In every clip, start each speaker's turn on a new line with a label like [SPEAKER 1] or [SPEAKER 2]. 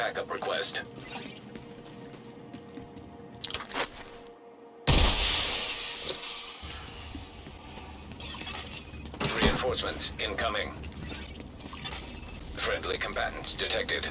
[SPEAKER 1] backup request. Reinforcements incoming. Friendly combatants detected.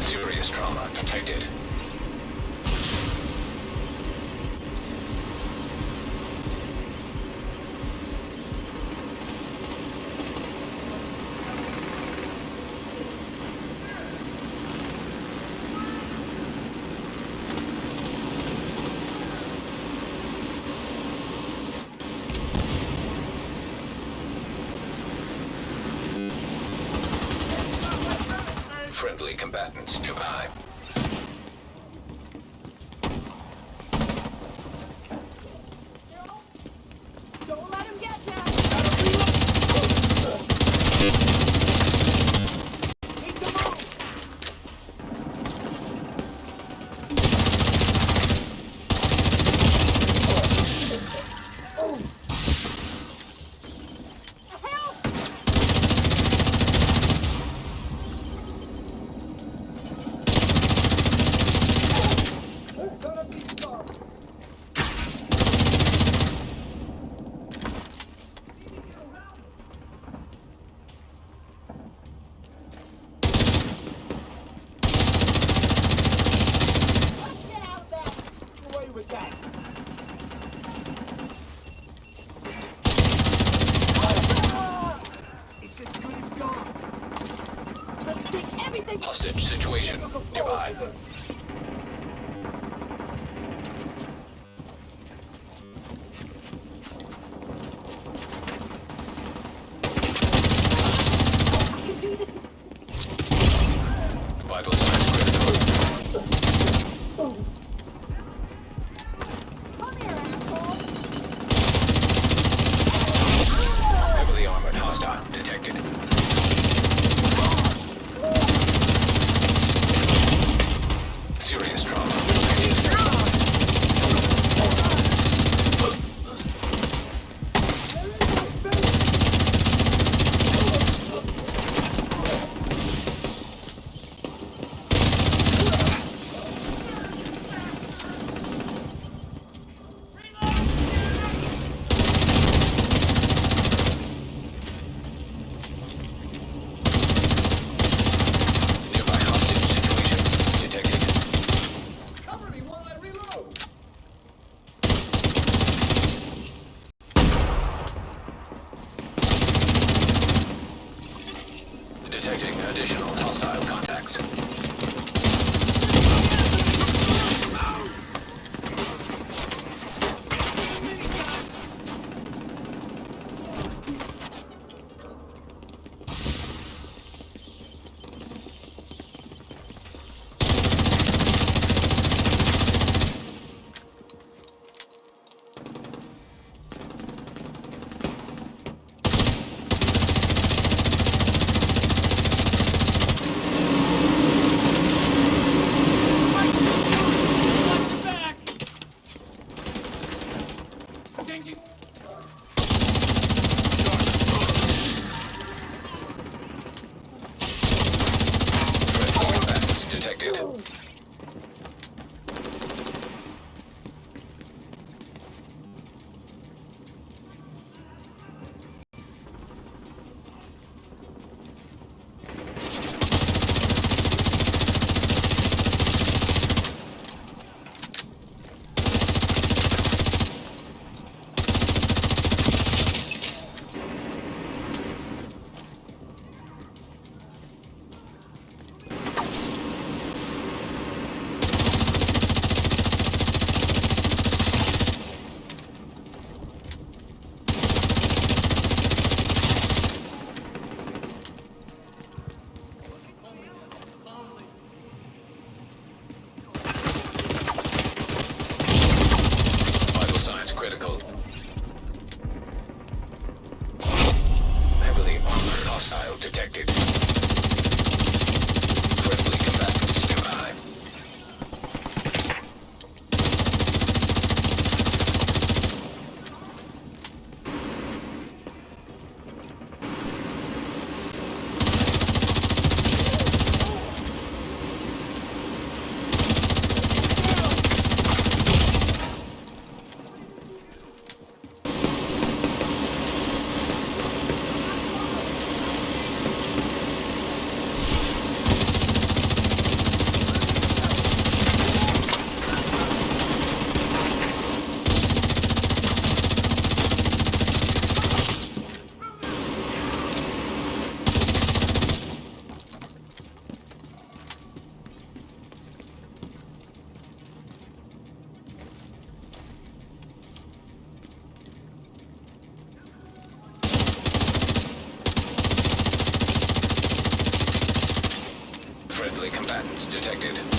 [SPEAKER 1] Serious trauma detected. Friendly combatants nearby.
[SPEAKER 2] Don't let him get ya! Need to move! Help! Get out there! Get away with that!
[SPEAKER 3] It's as good as gone.
[SPEAKER 2] Let's take everything!
[SPEAKER 1] Hostage situation nearby.
[SPEAKER 2] I can do this!
[SPEAKER 1] Vital signs critical.
[SPEAKER 2] Come here, asshole!
[SPEAKER 1] Heavily armored hostile detected. Serious trauma detected. Nearby hostage situation detected.
[SPEAKER 3] Cover me while I reload.
[SPEAKER 1] Detecting additional hostile contacts. detected.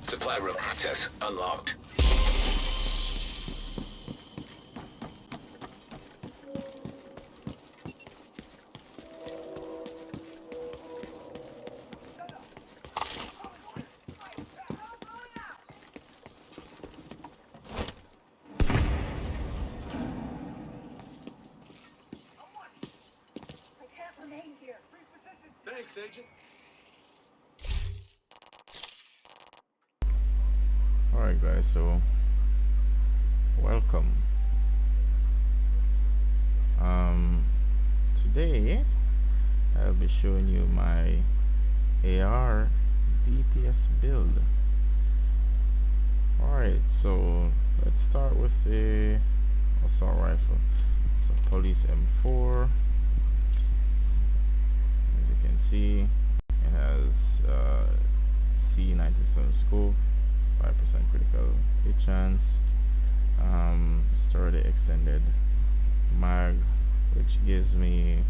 [SPEAKER 1] Supply room access unlocked.
[SPEAKER 3] Thanks, Agent.
[SPEAKER 4] Alright guys, so welcome. Today I'll be showing you my AR DPS build. Alright, so let's start with the assault rifle. It's a police M4. As you can see, it has C97 scope, 5% critical hit chance, sturdy extended mag, which gives me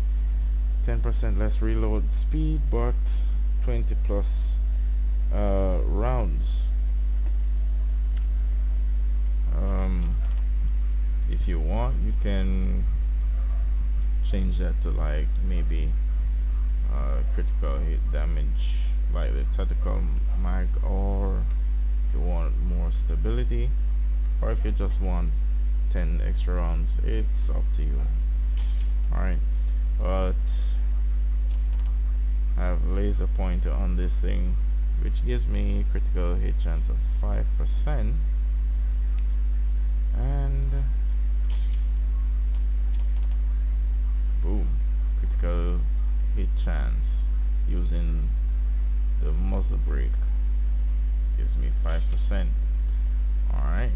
[SPEAKER 4] 10% less reload speed but 20 plus rounds. If you want, you can change that to like maybe critical hit damage like the tactical mag, or if you want more stability, or if you just want 10 extra rounds, it's up to you. Alright, but I have laser pointer on this thing, which gives me critical hit chance of 5%, and boom, critical hit chance using the muzzle brake gives me 5%. Alright,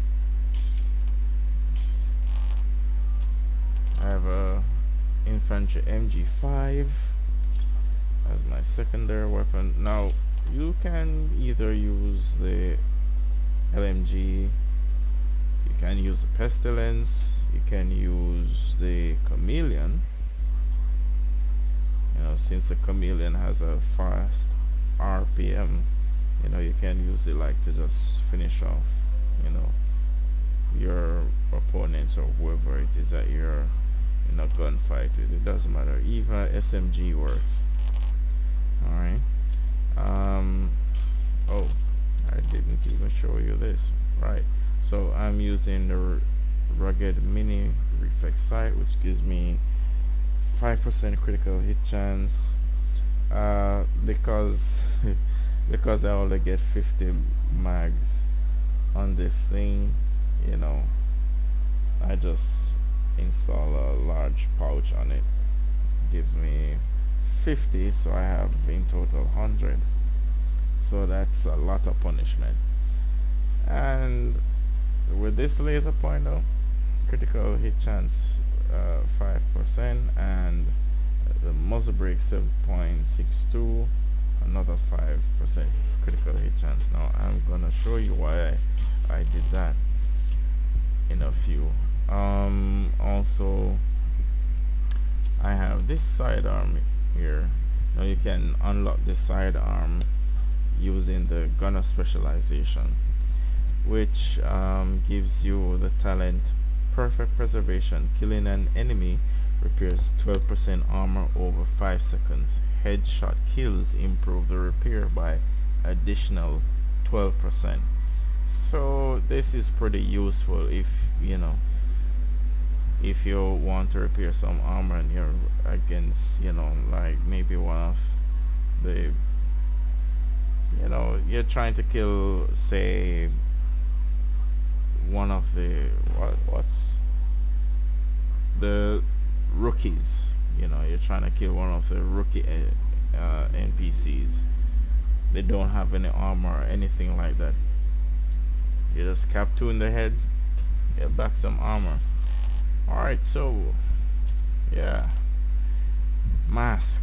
[SPEAKER 4] I have a infantry MG5 as my secondary weapon. Now you can either use the LMG, you can use the pestilence, you can use the chameleon. You know, since the chameleon has a fast RPM, you know, you can use it like to just finish off, you know, your opponents or whoever it is that you're in a gunfight with. It doesn't matter, even SMG works. Alright, oh, I didn't even show you this. Right, so I'm using the rugged mini reflex sight, which gives me 5% critical hit chance, because because I only get 50 mags on this thing. You know, I just install a large pouch on it, gives me 50, so I have in total 100, so that's a lot of punishment. And with this laser pointer, critical hit chance 5%, and the muzzle brake 7.62, another 5% critical hit chance. Now I'm gonna show you why I did that in a few. Also, I have this sidearm here. Now you can unlock this sidearm using the gunner specialization, which gives you the talent perfect preservation. Killing an enemy repairs 12% armor over 5 seconds. Headshot kills improve the repair by additional 12%. So this is pretty useful if you know, if you want to repair some armor and you're against, you know, like maybe one of the, you know, you're trying to kill, say, one of the what's the rookies. You know, you're trying to kill one of the rookie NPCs. They don't have any armor or anything like that. You just cap two in the head, get back some armor. Alright, so Yeah. Mask.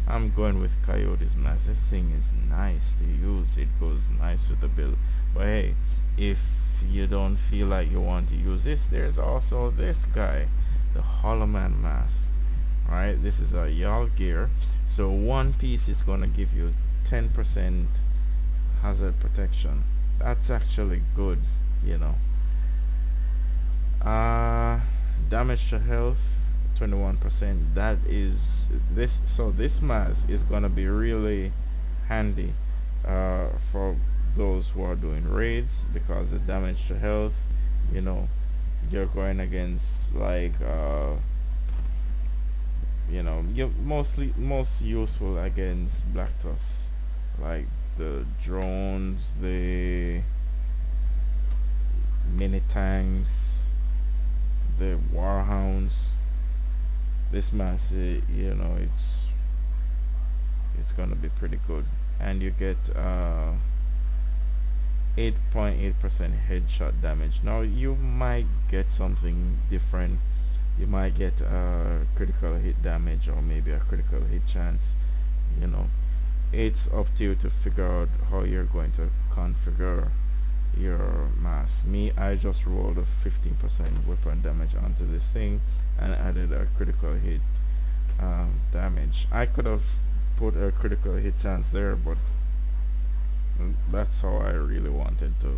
[SPEAKER 4] I'm going with Coyote's mask. This thing is nice to use. It goes nice with the build. But hey, if you don't feel like you want to use this, there's also this guy, the Hollow Man mask. Alright, this is a y'all gear. So one piece is gonna give you 10% hazard protection. That's actually good, you know. Damage to health 21%. That is this. So this mask is gonna be really handy for those who are doing raids, because the damage to health, you know, you're going against like you know, you're most useful against Black Tusk, like the drones, the mini tanks, the warhounds. This mass, you know, it's gonna be pretty good, and you get 8.8% headshot damage. Now you might get something different. You might get critical hit damage, or maybe a critical hit chance. You know, it's up to you to figure out how you're going to configure your mask. Me, I just rolled a 15% weapon damage onto this thing and added a critical hit damage. I could have put a critical hit chance there, but that's how I really wanted to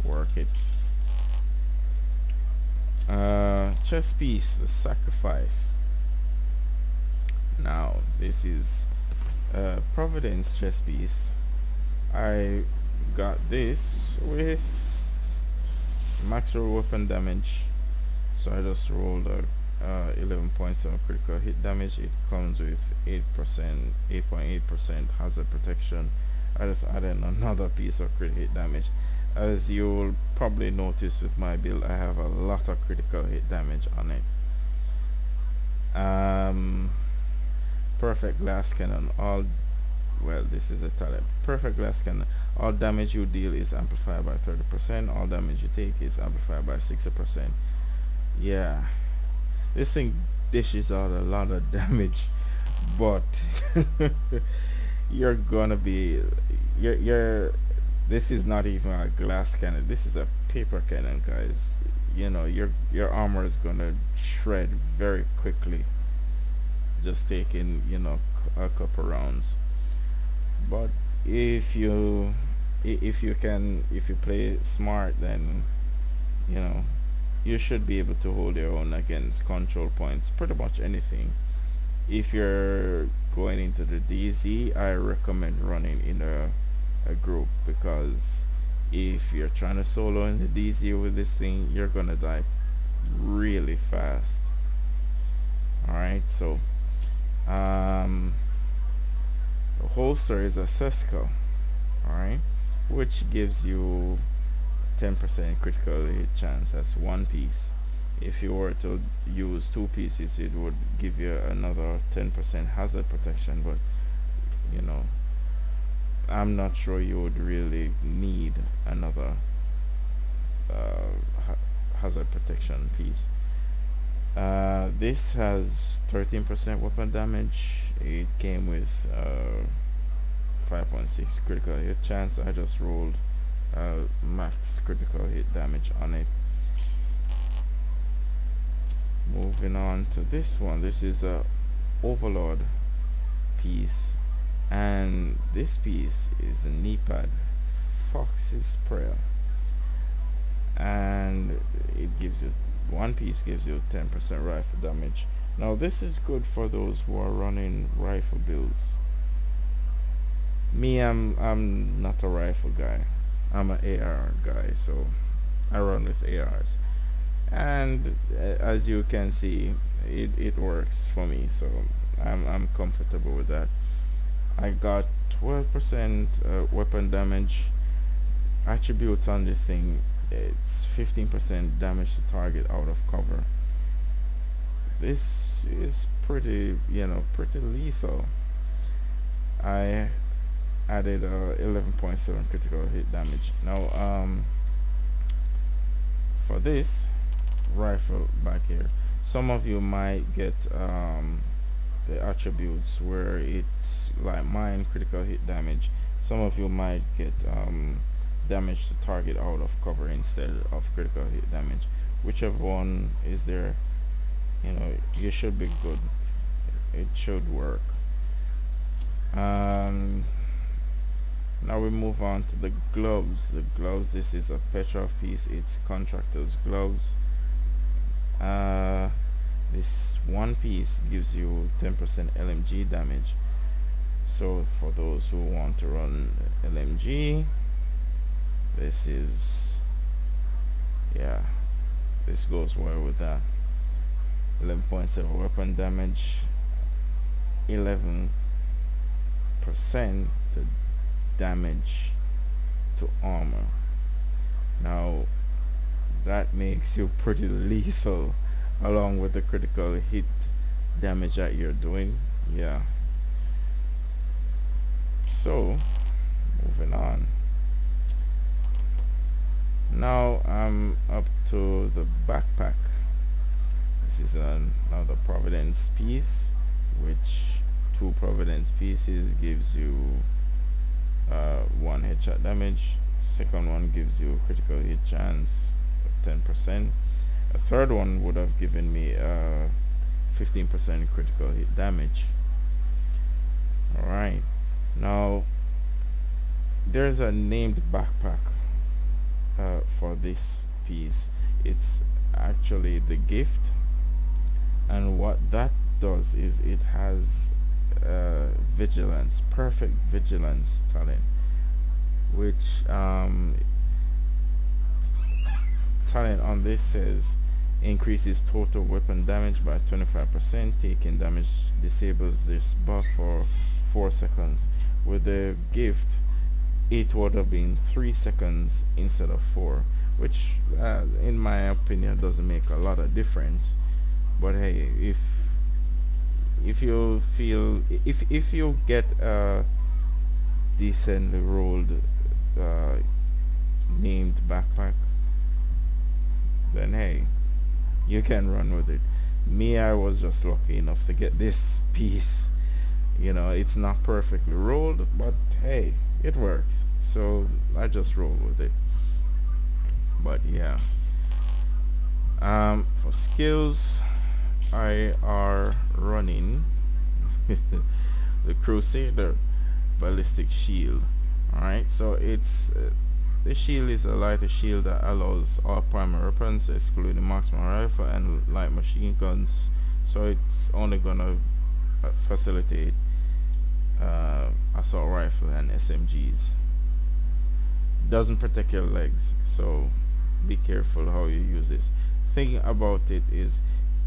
[SPEAKER 4] work it. Chess piece, the sacrifice. Now this is Providence chess piece. I got this with max roll weapon damage, so I just rolled a 11.7 critical hit damage. It comes with 8.8% hazard protection. I just added another piece of critical hit damage. As you'll probably notice with my build, I have a lot of critical hit damage on it. Perfect glass cannon. Well, this is a talent. Perfect glass cannon. All damage you deal is amplified by 30%. All damage you take is amplified by 60%. Yeah, this thing dishes out a lot of damage, but you're gonna be this is not even a glass cannon. This is a paper cannon, guys. You know, your armor is gonna shred very quickly, just taking, you know, a couple rounds. But if you play smart, then you know you should be able to hold your own against control points, pretty much anything. If you're going into the DZ, I recommend running in a group, because if you're trying to solo in the DZ with this thing, you're gonna die really fast. Alright, so the holster is a Sesko, alright, which gives you 10% critical hit chance. That's one piece. If you were to use two pieces, it would give you another 10% hazard protection, but you know, I'm not sure you would really need another hazard protection piece. This has 13% weapon damage. It came with 5.6 critical hit chance. I just rolled max critical hit damage on it. Moving on to this one. This is a Overlord piece, and this piece is a knee pad, Fox's Prayer, and it gives you, one piece gives you 10% rifle damage. Now this is good for those who are running rifle builds. Me, I'm not a rifle guy. I'm an AR guy, so I run with ARs, and as you can see, it works for me, so I'm comfortable with that. I got 12% weapon damage. Attributes on this thing, it's 15% damage to target out of cover. This is pretty, you know, pretty lethal. I added 11.7 critical hit damage. Now for this rifle back here, some of you might get the attributes where it's like mine, critical hit damage. Some of you might get damage to target out of cover instead of critical hit damage. Whichever one is there, you should be good. It should work. Now we move on to the gloves. The gloves, this is a Petrov piece. It's contractor's gloves. This one piece gives you 10% LMG damage. So for those who want to run LMG, this is, yeah, this goes well with that. 11.7 weapon damage, 11% to damage to armor. Now that makes you pretty lethal along with the critical hit damage that you're doing. Yeah. So moving on. Now I'm up to the backpack. This is another Providence piece, which 2 Providence pieces gives you 1 headshot damage. Second one gives you critical hit chance of 10%. A third one would have given me 15% critical hit damage. Alright, now there's a named backpack for this piece. It's actually the gift, and what that does is it has vigilance, perfect vigilance talent, which talent on this says increases total weapon damage by 25%. Taking damage disables this buff for 4 seconds. With the gift, it would have been 3 seconds instead of 4, which in my opinion doesn't make a lot of difference. But hey, if you feel, if you get a decently rolled named backpack, then hey, you can run with it. Me, I was just lucky enough to get this piece. It's not perfectly rolled, but hey, it works, so I just roll with it. But yeah, for skills, I are running the Crusader ballistic shield. Alright, so it's the shield is a lighter shield that allows all primary weapons excluding marksman rifle and light machine guns, so it's only gonna facilitate assault rifle and SMGs. Doesn't protect your legs, so be careful how you use this. Thing about it is,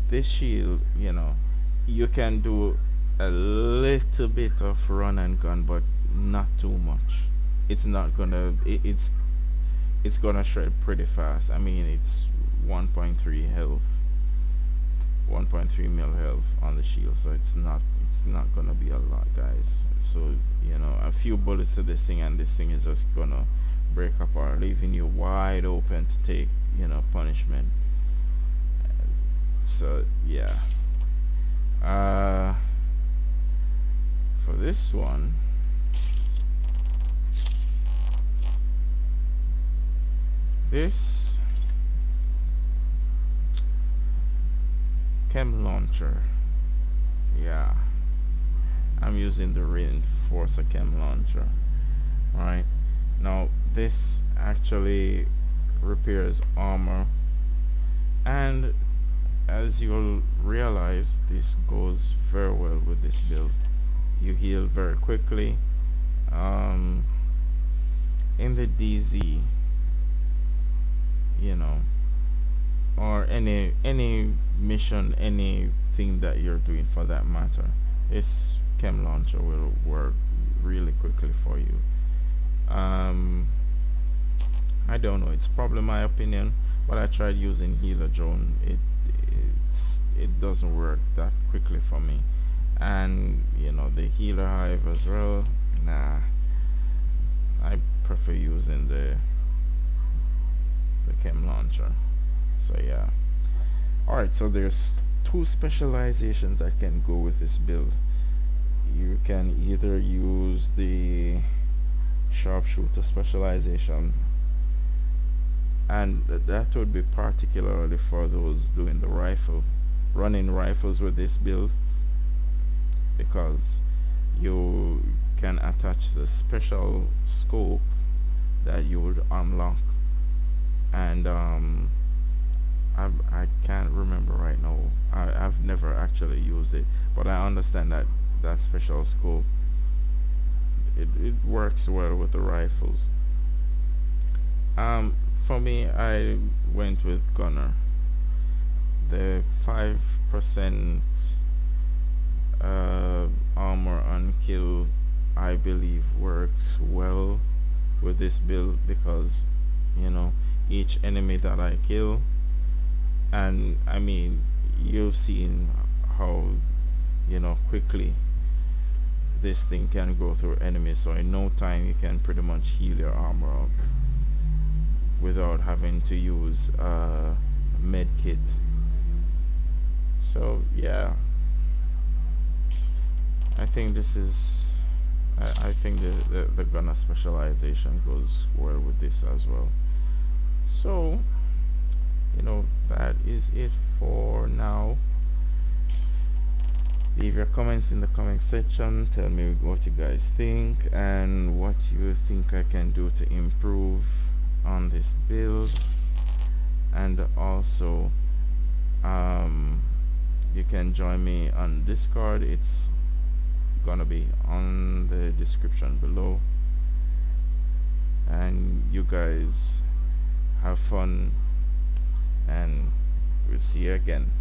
[SPEAKER 4] this shield, you can do a little bit of run and gun, but not too much. It's not gonna it's gonna shred pretty fast. I mean, it's 1.3 health, 1.3 mil health on the shield, so it's not gonna be a lot, guys. So a few bullets to this thing, and this thing is just gonna break apart, leaving you wide open to take punishment. So yeah, for this one, this chem launcher, yeah, I'm using the reinforcer chem launcher. Right now, this actually repairs armor, and as you'll realize, this goes very well with this build. You heal very quickly. In the DZ, or any mission, anything that you're doing for that matter, this chem launcher will work really quickly for you. I don't know, it's probably my opinion, but I tried using healer drone. It doesn't work that quickly for me, and the healer hive as well. Nah, I prefer using the chem launcher. So yeah, Alright, so there's two specializations that can go with this build. You can either use the sharpshooter specialization, and that would be particularly for those doing the running rifles with this build, because you can attach the special scope that you would unlock, and I can't remember right now. I've never actually used it, but I understand that that special scope, it works well with the rifles. For me, I went with gunner. The 5% armor on kill, I believe, works well with this build, because you know, each enemy that I kill, and I mean, you've seen how, you know, quickly this thing can go through enemies, so in no time you can pretty much heal your armor up without having to use a med kit. So yeah, I think this is, I think the gunner specialization goes well with this as well. So, you know, that is it for now. Leave your comments in the comment section. Tell me what you guys think and what you think I can do to improve on this build. And also, you can join me on Discord. It's gonna be on the description below. And you guys have fun, and we'll see you again.